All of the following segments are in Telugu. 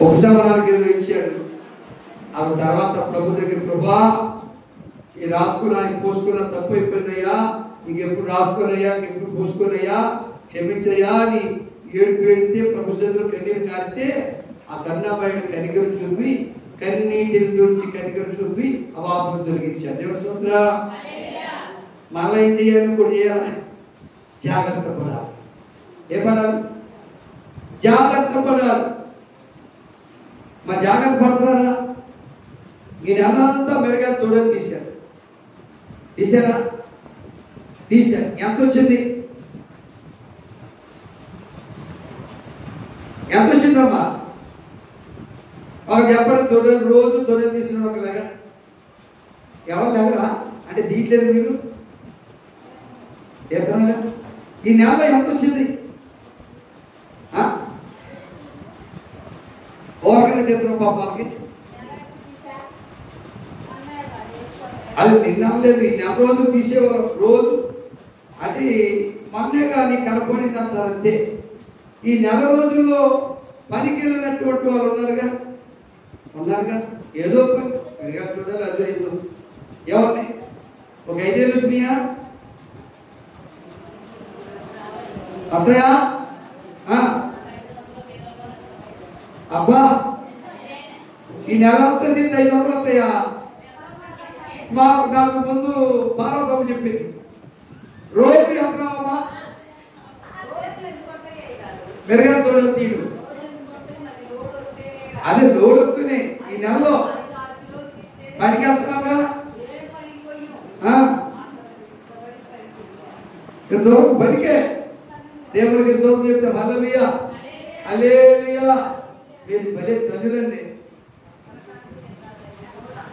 ఉపశమనానికి ఏదో ఇచ్చాడు. ఆ తర్వాత ప్రభు దగ్గర, ప్రభా ఈ రాసుకున్నా పోసుకున్న తప్పు అయిపోయిందయ్యా, నీకు ఎప్పుడు రాసుకున్నాయా, ఎప్పుడు పోసుకున్నాయా, క్షమించయ్యా అని ఏడుపు పెడితే ప్రభు చేతులు కన్నీరు కారితే ఆ కన్నాబాయిని కనికరు చూపి కన్నీటిని తుడిచి కనికరు చూపి అవాపం తొలగించాడు. దేవుడు స్తోత్రం. మళ్ళీ ఏం చేయాలి? కూడా చేయాలి. జాగ్రత్త పడాలి. ఏమడాలి? జాగ్రత్త పడాలి. మరి జాగ్రత్త పడతారా? ఈ నెలంతా మెరుగా తోడని తీశారు. తీశారా? తీశారు. ఎంత వచ్చింది? ఎంత వచ్చిందమ్మా? ఒక చెప్పండి. తొడలు రోజు తొడలు తీసిన ఒక లాగా ఎవరు లాగా అంటే తీయట్లేదు మీరు ఎత్తనాగా. ఈ నెలలో ఎంత వచ్చింది? ఓరకనే తీస్తున్నాం పాపాలకి. అది నిన్నలేదు. ఈ నెల రోజులు తీసేవారు రోజు. అంటే మొన్నే కానీ కనపడిందంత అంతే. ఈ నెల రోజుల్లో పనికి వెళ్ళినటువంటి వాళ్ళు ఉన్నారుగా. ఏదో పని చూడాలి. అదే ఏదో ఎవరిని ఒక 5 ఏళ్ళు వచ్చినాయా అత్తయ్యా? అబ్బా ఈ నెల వస్తుంది 500 వస్తాయా? నాకు ముందు పార్వతమ్మ చెప్పింది. రోజు ఎంతమ్మా మెరుగా తోడు తీడు. అదే లోడ్ వస్తుంది. ఈ నెలలో పనికి వెళ్తున్నావుగా. పనికే దేవుడికి స్తోత్రం చెప్తే హల్లెలూయా హల్లెలూయా. మీరు భలే తండ్రులండి.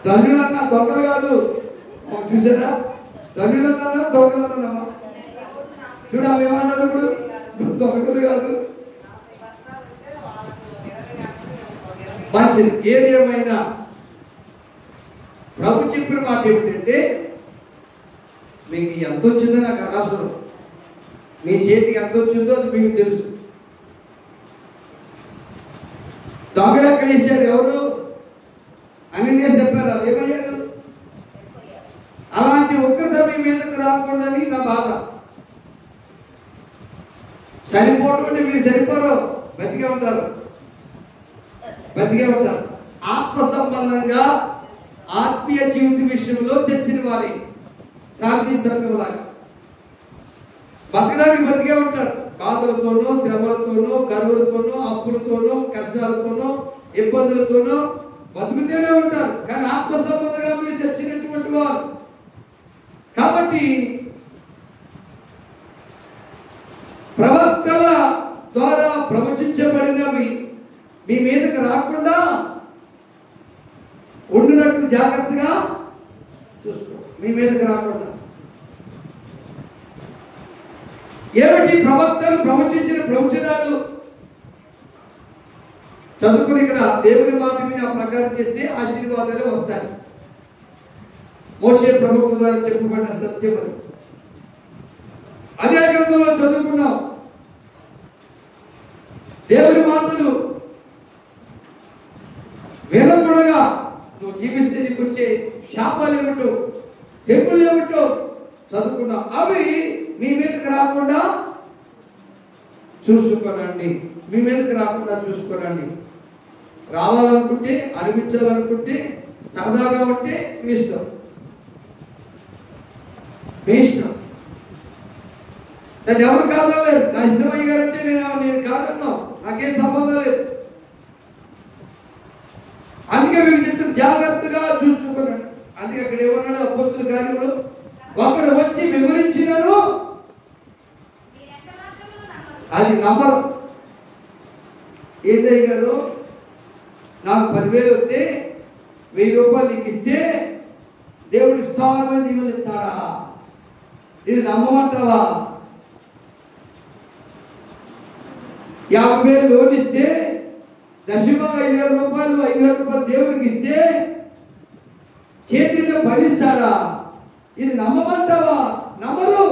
తండ్రులన్నా దొంగలు కాదు. చూసారా? తండ్రులన్నా దొంగలన్నామా? చూడ ఏమన్నారు ఇప్పుడు? దొంగలు కాదు. మంచిది. ఏది ఏమైనా ప్రభు చెప్పిన మాట ఏమిటంటే, మీకు ఎంత వచ్చిందో నాకు అనవసరం. మీ చేతికి ఎంత వచ్చిందో అది మీకు తెలుసు. దొంగలెక్క చేశారు ఎవరు అని చెప్పారు. అది ఏమయ్యారు? అలాంటి ఉగ్రత మీ మీదకు రాకూడదని నా బాధ. సరిపోవటం అంటే మీరు సరిపోరు, బతికే ఉంటారు. ఆత్మ సంబంధంగా ఆత్మీయ జీవిత విషయంలో చర్చిన వారి శాంతి సంఘంలాగా బతకడానికి బతికే ఉంటారు. బాధలతోనో, శ్రమలతోనో, కరువులతోనో, అప్పులతోనో, కష్టాలతోనో, ఇబ్బందులతోనో బతుకుతూనే ఉంటారు. కానీ ఆత్మ సంబంధంగా మీరు చర్చినటువంటి వారు కాబట్టి ప్రవక్తల ద్వారా ప్రవచించబడినవి మీ మీదకి రాకుండా ఉండినట్టు జాగ్రత్తగా చూసుకో. మీ మీదకి రాకుండా ఏమిటి? ప్రవక్తలు ప్రవచించిన ప్రవచనాలు చదువుకుని ఇక్కడ దేవుని మాట మీద ఆ ప్రకారం చేస్తే ఆశీర్వాదాలు వస్తాయి. మోషే ప్రవక్త ద్వారా చెప్పబడిన సత్యం అది. అదే గ్రంథంలో చదువుకున్నాం. దేవుని మాటలు వినకూడగా నువ్వు జీవిస్తే నీకు వచ్చే శాపాలు ఏమిటో, తెగుళ్ళు ఏమిటో చదువుకున్నాం. అవి మీ మీదకి రాకుండా చూసుకోనండి. మీ మీదకి రాకుండా చూసుకోనండి. రావాలనుకుంటే, అనిపించాలనుకుంటే, సరదాగా ఉంటే మీ ఇష్టం. దాన్ని ఎవరు కాదనలేదు. నా ఇష్టం అయ్యారంటే నేను కాదన్నావు, నాకేం సంబంధం లేదు. అందుకే మీకు చెప్తాను, జాగ్రత్తగా చూసుకున్నాడు. అందుకే అక్కడ ఏమన్నాడు అపోస్తలుల కార్యములు, ఒకడు వచ్చి వివరించినాను అది నమ్మరు. ఏదయ్య గారు నాకు 10,000 వస్తే 1000 రూపాయలు నీకు ఇస్తే దేవుడు విస్తారమైన దీవెనలు ఇస్తాడా? ఇది నమ్మమంటావా? 50,000 లోన్ ఇస్తే దశమంగా 5,000 రూపాయలు 5,000 రూపాయలు దేవుడికి ఇస్తే చేతిలో ఫలిస్తాడా? ఇది నమ్మమంటావా? నమ్మరు.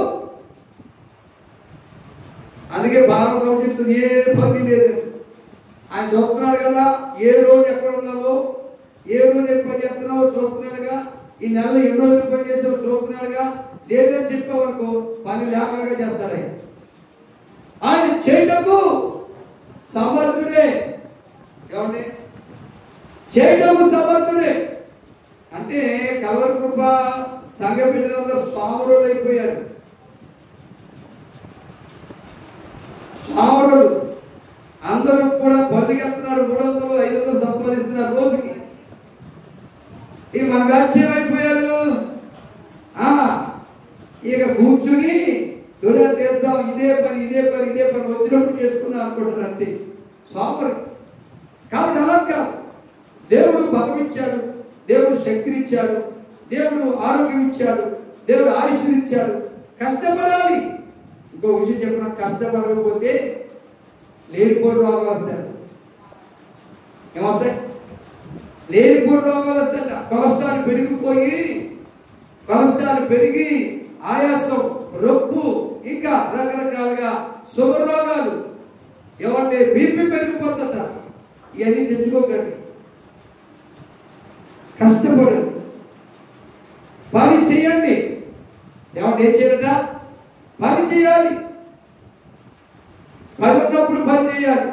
అందుకే భారతం చెప్తుంది ఏ పని లేదు. ఆయన చూస్తున్నాడు కదా, ఏ రోజు ఎక్కడ ఉన్నావో, ఏ రోజు ఏ పని చేస్తున్నావో చూస్తున్నాడుగా, ఈ నెలలో ఎన్ని రోజులు పని చేసావో చూస్తున్నాడుగా. లేదని చెప్పేవరకు పని లేకుండా చేస్తాడు. ఆయన చేయటకు సమర్థుడే. ఏమండి? చేయటకు సమర్థుడే అంటే కల్వరి కృప సంఘ బిడ్డలందరూ స్వామురులు అయిపోయారు. స్వామురులు అందరూ కూడా బలిగెత్తున్నారు. 300, 500 సంపాదిస్తున్నారు రోజుకి. ఇక మన రాజ్యం అయిపోయారు. ఇక కూర్చుని తీద్దాం, ఇదే పని వచ్చినప్పుడు చేసుకుందాం అనుకుంటారు అంతే స్వాములు. కాబట్టి అలా కాదు. దేవుడు బలం ఇచ్చాడు, దేవుడు శక్తినిచ్చాడు, దేవుడు ఆరోగ్యం ఇచ్చాడు, దేవుడు ఆయుష్ని ఇచ్చాడు. కష్టపడాలి. ఇంకో విషయం చెప్పిన, కష్టపడకపోతే లేనిపోని రోగాలు వస్తాయి. ఏమొస్తాయి? లేనిపోని రోగాలు వస్తాయట. కొలెస్ట్రాల్ పెరిగి ఆయాసం, రొప్పు, ఇంకా రకరకాలుగా షుగర్ రోగాలు, ఏమంటే బీపీ పెరిగిపోతుందట. ఇవన్నీ తెచ్చుకోకండి. కష్టపడండి, పని చేయండి. ఏమంటే ఏం చేయాలట? పని చేయాలి. పని ఉన్నప్పుడు పని చేయాలి,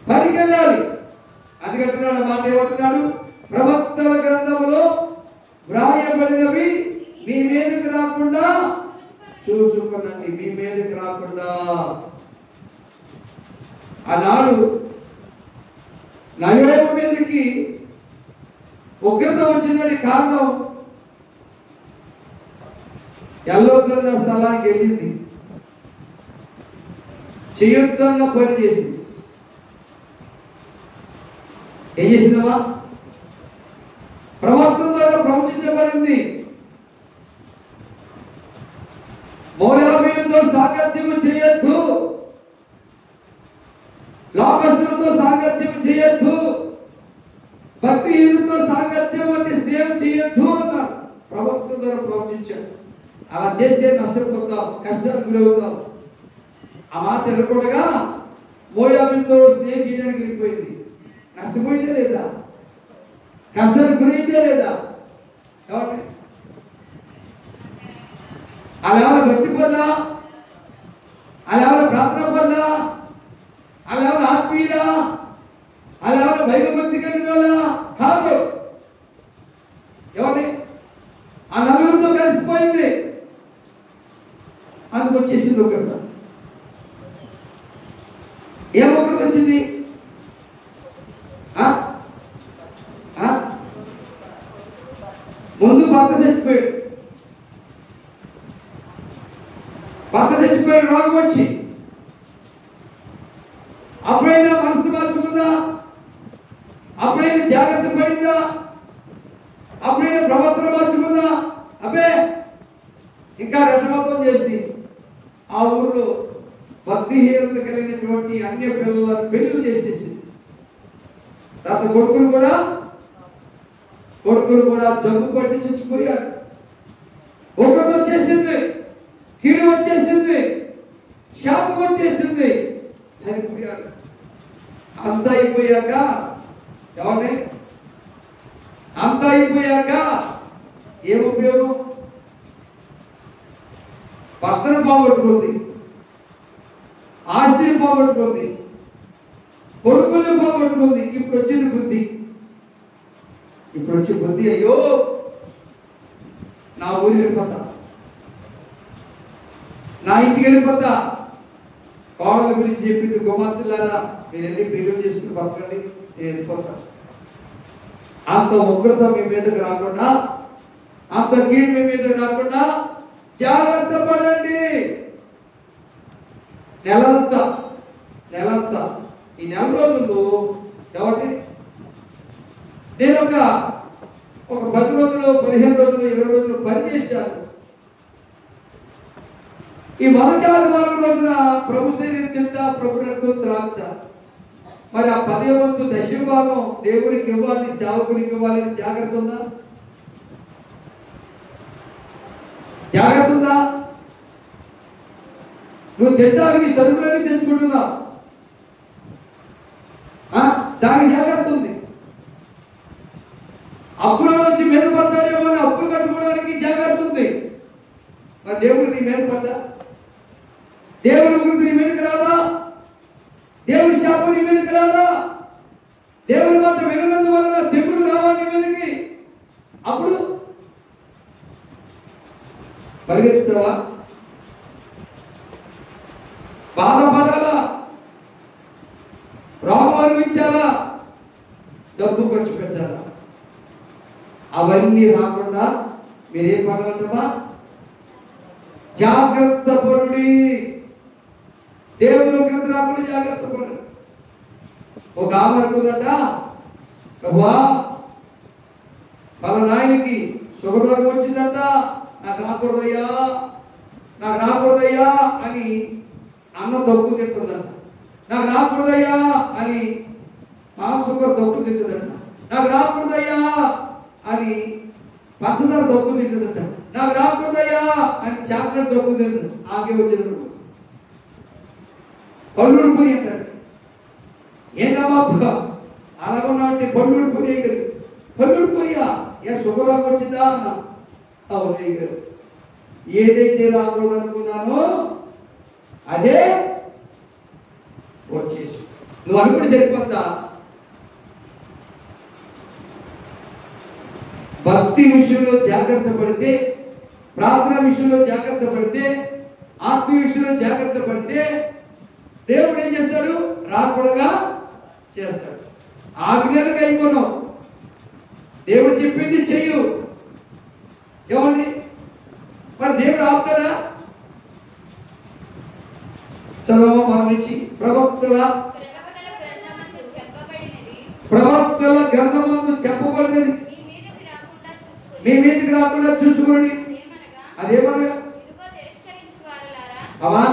పనికి వెళ్ళాలి. అందుకంటున్నాడు మాట. ఏమంటున్నాడు? ప్రవక్తల గ్రంథంలో వ్రాయబడినవి మీ మీదకి రాకుండా చూసుకునండి. మీ మీదకి రాకుండా. ఆనాడు నయోమి మీదకి ఉగ్రత వచ్చిందని కారణం ఎల్లొద్దన్న స్థలానికి వెళ్ళింది, చేయొద్దన్న పని చేసింది. ఏం చేసిందమ్మా? ప్రవక్తల ద్వారా ప్రవచించబడింది. మోయాబీలతో సాంగత్యము చేయొద్దు, లోకస్తులతో సాంగత్యం చేయొద్దు, భక్తిహీనులతో సాంగత్యం అంటే స్నేహం చేయొద్దు అన్నాడు. ప్రవక్తల ద్వారా ప్రవచించాడు. అలా చేస్తే నష్టపోతాం, కష్టాలకు గురవుతాం. ఆ మాట ఎదుర్కొనగా మోయాబీలతో స్నేహం చేయడానికి వెళ్ళిపోయింది. నష్టపోయిందే లేదా? కష్టానికి గురైందే లేదా? కాబట్టి అలా భక్తి పడ్డా, అలా ప్రార్థన పడ్డా, అలా ఆత్మీయులా, అలా భయభక్తి కలిగిన కాదు. ఎవరి? ఆ నలుగురితో కలిసిపోయింది. అందుకు వచ్చేసింది ఒకరితో. ఏ ఒకరికి వచ్చింది? ముందు భర్త చచ్చిపోయాడు. రోగం వచ్చి అప్పుడైనా మనసు మార్చుకుందా? అప్పుడైనా జాగ్రత్త పడిందా? అప్పుడైనా ప్రవర్తన మార్చుకుందా? అబ్బే, ఇంకా రెండవతం చేసి ఆ ఊర్లో భక్తిహీనత కలిగినటువంటి అన్య పిల్లలను పెళ్లి చేసేసి, తర్వాత కొడుకులు కూడా జబ్బు పట్టి చచ్చిపోయారు. ఒకటి వచ్చేసింది, కీడు వచ్చేసింది, శాపం వచ్చేసింది, చనిపోయారు. అంతా అయిపోయాక ఎవరిని? అంతా అయిపోయాక ఏం ఉపయోగం? భర్తను పోగొట్టుకుంది, ఆస్తిని పోగొట్టుకుంది, కొడుకుల్ని పోగొట్టుకుంది. ఇప్పుడు వచ్చిన బుద్ధి, అయ్యో నా ఊరు వెళ్ళిపోతా, నా ఇంటికి వెళ్ళిపోతా. కోడల గురించి చెప్పింది, కుమార్తెలారా మీరు వెళ్ళి బిల్లు చేసుకుని బతకండి, నేను వెళ్ళిపోతా. అంత ఉగ్రత మీ మీదకి రాకుండా, అంత కీడు మీ మీదకి రాకుండా జాగ్రత్త పడండి. నెలంతా ఈ 4 రోజులు ఎవరి? నేను ఒక 10 రోజులు, 15 రోజులు, 20 రోజులు పనిచేశాను. ఈ మొదటి ఆదివారం రోజున ప్రభు శరీరం తింటా, ప్రభు రక్తం త్రాగుతా. మరి ఆ 10వ వంతు దశమ భాగం దేవుడికి ఇవ్వాలి, సేవకునికి ఇవ్వాలి అని జాగ్రత్త ఉందా? జాగ్రత్త ఉందా? నువ్వు తింటానికి సరుకులని తెచ్చుకుంటున్నావు, దానికి జాగ్రత్త ఉంది. అప్పులో వచ్చి మీద పడతాడేమో అని అప్పులు కట్టుకోవడానికి జాగ్రత్త ఉంది. మరి దేవుడు నీ మీద పడ్డా? దేవుడి గురించి నీ మీదకి రాదా? దేవుడి శాపం నీ మీదకి రాదా? దేవుడి మాట వినందువలన తెగులు రావా నీ మీదకి? అప్పుడు పరిగెత్తుతావా? బాధపడాలా? రోగం అనిపించాలా? డబ్బు ఖర్చు పెట్టాలా? అవన్నీ రాకుండా మీరేం పడాలంటమా? జాగ్రత్త పడుడి. దేవుని కింద రాకుండా జాగ్రత్త పడు. ఒక ఆమె అనుకుందట, ప్రభువా వాళ్ళ నాయనకి షుగర్ రోగం వచ్చిందంట, నాకు రాకూడదయ్యా, నాకు రాకూడదయ్యా అని అన్నం తక్కువ తింటుందంట. నాకు రాకూడదయ్యా అని షుగర్ తక్కువ తింటుందంట. నాకు రాకూడదయ్యా అని పంచదార తక్కువ తింటుందంట. నాకు రాకూడదయ్యా అని చాక్లెట్ తక్కువ తింటుంది. ఆగే వచ్చేది పళ్ళుడు పొరి అంటాడు. ఏంటమ్మా అలాగొన్నామంటే పళ్ళుడు పొరి అయ్యారు. పళ్ళుడు పొరియా? ఏ షుగర్ రోగం వచ్చిందా అన్నా. అవును అయ్యారు. ఏదైతే రాకూడదు అనుకున్నానో అదే వచ్చేసి. నువ్వు అనుకుంటే సరిపోతా? భక్తి విషయంలో జాగ్రత్త పడితే, ప్రార్థన విషయంలో జాగ్రత్త పడితే, ఆత్మీయ విషయంలో జాగ్రత్త పడితే దేవుడు ఏం చేస్తాడు? రాకూడగా చేస్తాడు. ఆజ్ఞలకు అయిపోను. దేవుడు చెప్పింది చెయ్యు. ఏమండి మరి దేవుడు ఆపుతాడా? చదవ మన నుంచి ప్రవక్తల గ్రంథమందు చెప్పబడినది మీ మీదకి రాకుండా చూసుకోండి. అదేమనగా అవా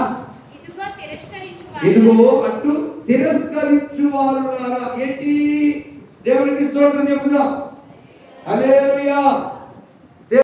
ఇదిగో అటు తిరస్కరించు వారులారా. ఏంటి? దేవునికి స్తోత్రం చెబుదాం. హల్లెలూయా.